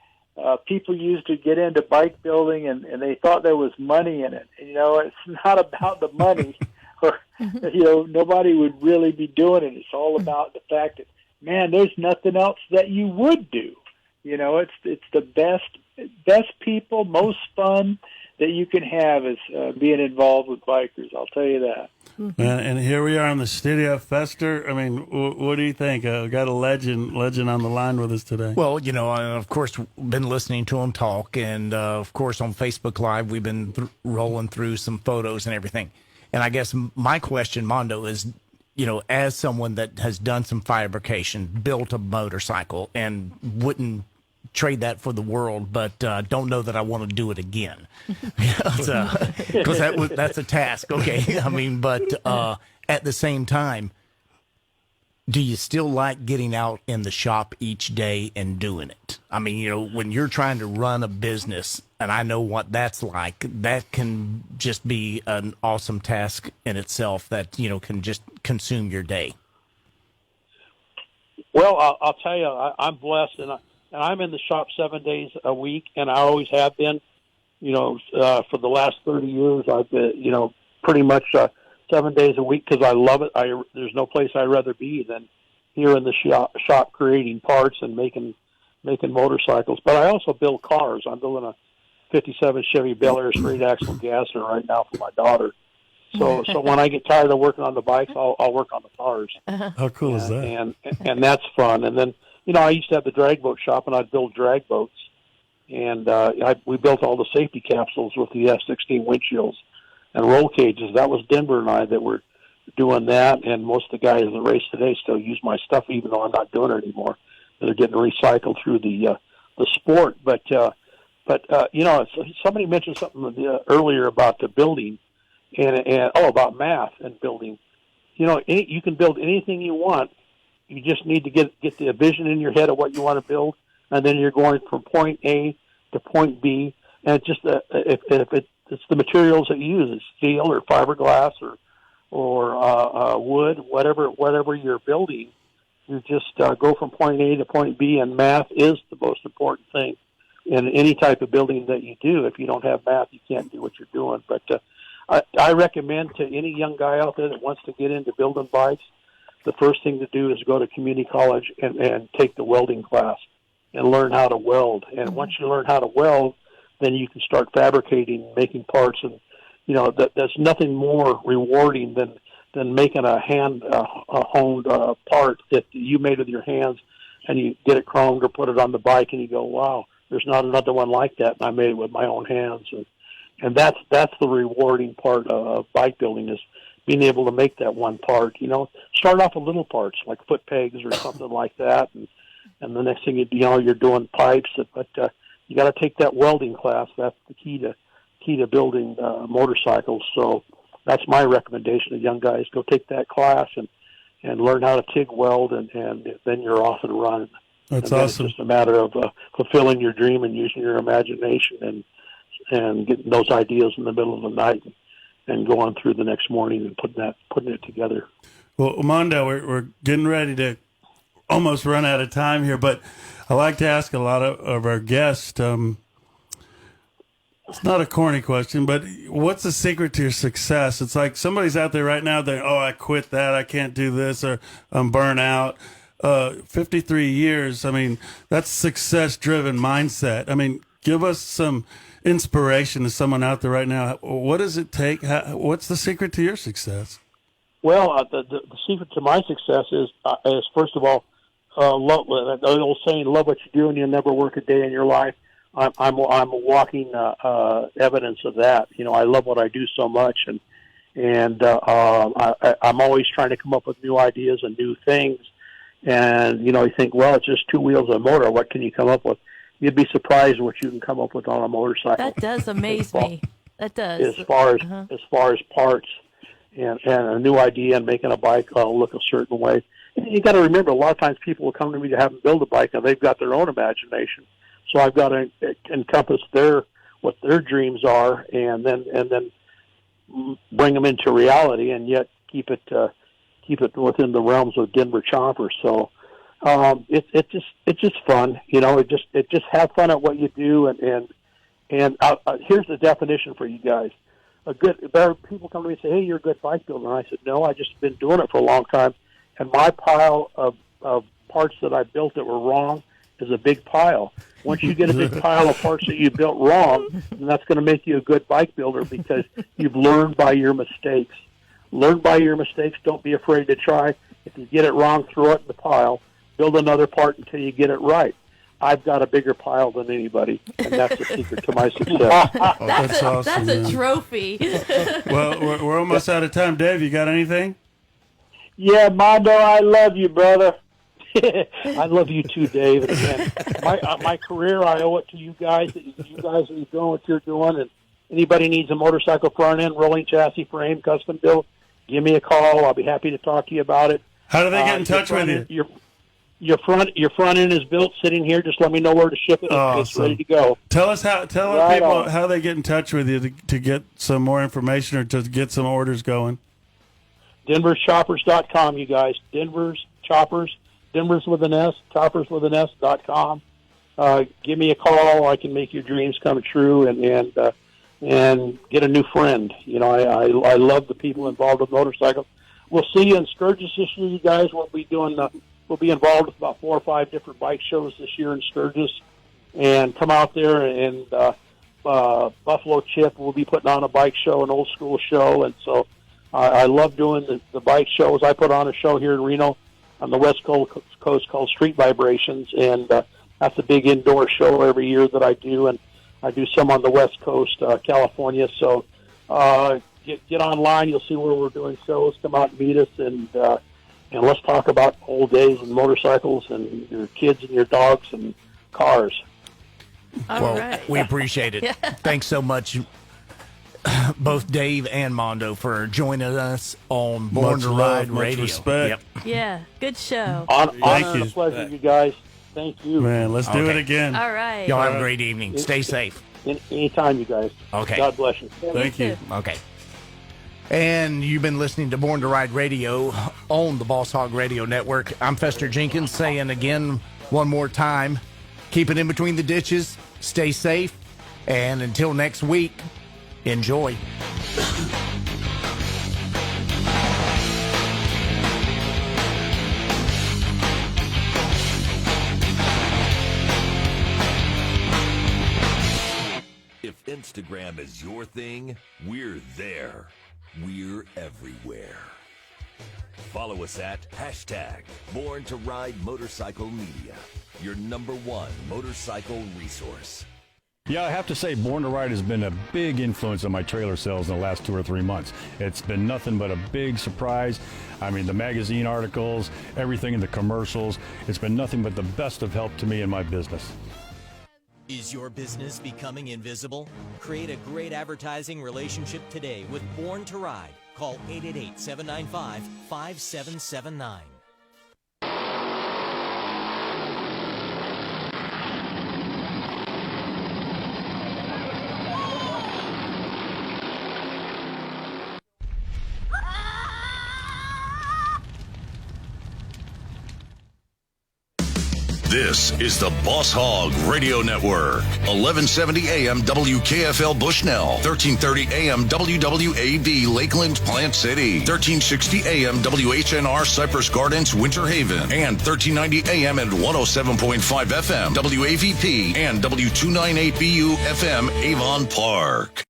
people used to get into bike building and they thought there was money in it. You know, it's not about the money, or you know, nobody would really be doing it. It's all about the fact that, man, there's nothing else that you would do. You know, it's the best people, most fun that you can have is being involved with bikers. I'll tell you that. And here we are in the studio, Fester. I mean, what do you think? Got a legend on the line with us today. Well, you know, of course, been listening to him talk, and of course on Facebook Live we've been rolling through some photos and everything. And I guess my question, Mondo, is, you know, as someone that has done some fabrication, built a motorcycle, and wouldn't trade that for the world, but don't know that I want to do it again, because that's a task. Okay, I mean, but at the same time, do you still like getting out in the shop each day and doing it? I mean, you know, when you're trying to run a business, and I know what that's like, that can just be an awesome task in itself that, you know, can just consume your day. Well, I'll tell you, I'm blessed, and I'm in the shop 7 days a week, and I always have been. You know, for the last 30 years, I've been, you know, pretty much 7 days a week because I love it. There's no place I'd rather be than here in the shop creating parts and making making motorcycles. But I also build cars. I'm building a 57 Chevy Bel Air straight axle gasser right now for my daughter. So when I get tired of working on the bikes, I'll work on the cars. How cool is that? And that's fun. And then, I used to have the drag boat shop, and I'd build drag boats. And we built all the safety capsules with the S16 windshields and roll cages. That was Denver and I that were doing that. And most of the guys in the race today still use my stuff, even though I'm not doing it anymore. They're getting recycled through the sport. But somebody mentioned something earlier about the building. And about math and building. You can build anything you want. You just need to get the vision in your head of what you want to build, and then you're going from point A to point B. And it's just if it's the materials that you use, it's steel or fiberglass or wood, whatever you're building. You just go from point A to point B, and math is the most important thing in any type of building that you do. If you don't have math, you can't do what you're doing. But I recommend to any young guy out there that wants to get into building bikes, the first thing to do is go to community college and take the welding class and learn how to weld. And once you learn how to weld, then you can start fabricating, making parts. And, there's nothing more rewarding than making a hand-honed part that you made with your hands, and you get it chromed or put it on the bike, and you go, wow, there's not another one like that, and I made it with my own hands. And that's the rewarding part of bike building, is being able to make that one part. Start off with little parts like foot pegs or something like that, and the next thing you're doing pipes. But you got to take that welding class. That's the key to building motorcycles. So that's my recommendation to young guys: go take that class and learn how to TIG weld, and then you're off and running. That's It's awesome. just a matter of fulfilling your dream and using your imagination and getting those ideas in the middle of the night and going through the next morning and putting it together. Well, Mondo, we're getting ready to almost run out of time here, but I like to ask a lot of our guests. It's not a corny question, but what's the secret to your success? It's like somebody's out there right now that, I quit that, I can't do this, or I'm burnt out. 53 years, that's success-driven mindset. Give us some inspiration to someone out there right now. What does it take? What's the secret to your success? Well, the secret to my success is first of all, love. The old saying, "Love what you do, and you'll never work a day in your life." I'm a walking evidence of that. I love what I do so much, and I'm always trying to come up with new ideas and new things. And you think, well, it's just two wheels and a motor. What can you come up with? You'd be surprised what you can come up with on a motorcycle. That does amaze me. That does. As far as parts and a new idea and making a bike look a certain way. And you got to remember, a lot of times people will come to me to have them build a bike, and they've got their own imagination. So I've got to encompass what their dreams are, and then bring them into reality, and yet keep it within the realms of Denver Chopper. So. It's just fun, It just have fun at what you do, and here's the definition for you guys. People come to me and say, "Hey, you're a good bike builder." And I said, "No, I just been doing it for a long time, and my pile of parts that I built that were wrong is a big pile. Once you get a big pile of parts that you built wrong, then that's going to make you a good bike builder because you've learned by your mistakes. Learn by your mistakes. Don't be afraid to try. If you get it wrong, throw it in the pile. Build another part until you get it right. I've got a bigger pile than anybody, and that's the secret to my success." That's awesome. That's a trophy. Well, we're almost out of time. Dave, you got anything? Yeah, Mondo, I love you, brother. I love you too, Dave. And again, my career, I owe it to you guys. You guys are doing what you're doing, and anybody needs a motorcycle front end, rolling chassis frame, custom built, give me a call. I'll be happy to talk to you about it. How do they get in touch with you? Your front end is built, sitting here. Just let me know where to ship it. Awesome. It's ready to go. Tell people how they get in touch with you to get some more information or to get some orders going. DenversChoppers.com, you guys. Denver's Choppers, Denver's with an S, Choppers with an S.com. Give me a call. I can make your dreams come true and get a new friend. I love the people involved with motorcycles. We'll see you in Sturgis this year, you guys. We'll be doing we'll be involved with about 4 or 5 different bike shows this year in Sturgis, and come out there. And Buffalo Chip will be putting on a bike show, an old school show, and so I love doing the bike shows. I put on a show here in Reno on the West Coast called Street Vibrations, and that's a big indoor show every year that I do, and I do some on the West Coast, California. So get online. You'll see where we're doing shows. Come out and meet us, and let's talk about old days and motorcycles and your kids and your dogs and cars. All right. We appreciate it. Thanks so much, both Dave and Mondo, for joining us on Born to Ride Radio. Much respect. Yeah, good show. Honor and a pleasure, you guys. Thank you. Man, let's do it again. All right. Y'all have a great evening. Stay safe. Anytime, you guys. Okay. God bless you. Thank you. Okay. And you've been listening to Born to Ride Radio on the Boss Hogg Radio Network. I'm Fester Jenkins saying again one more time, keep it in between the ditches, stay safe, and until next week, enjoy. If Instagram is your thing, we're there. We're everywhere. Follow us at #Born to Ride Motorcycle Media, your #1 motorcycle resource. Yeah, I have to say, Born to Ride has been a big influence on my trailer sales in the last 2 or 3 months. It's been nothing but a big surprise. I mean, the magazine articles, everything in the commercials, it's been nothing but the best of help to me in my business. Is your business becoming invisible? Create a great advertising relationship today with Born to Ride. Call 888-795-5779. This is the Boss Hogg Radio Network. 1170 AM WKFL Bushnell. 1330 AM WWAB Lakeland Plant City. 1360 AM WHNR Cypress Gardens Winter Haven. And 1390 AM and 107.5 FM WAVP and W298BU FM Avon Park.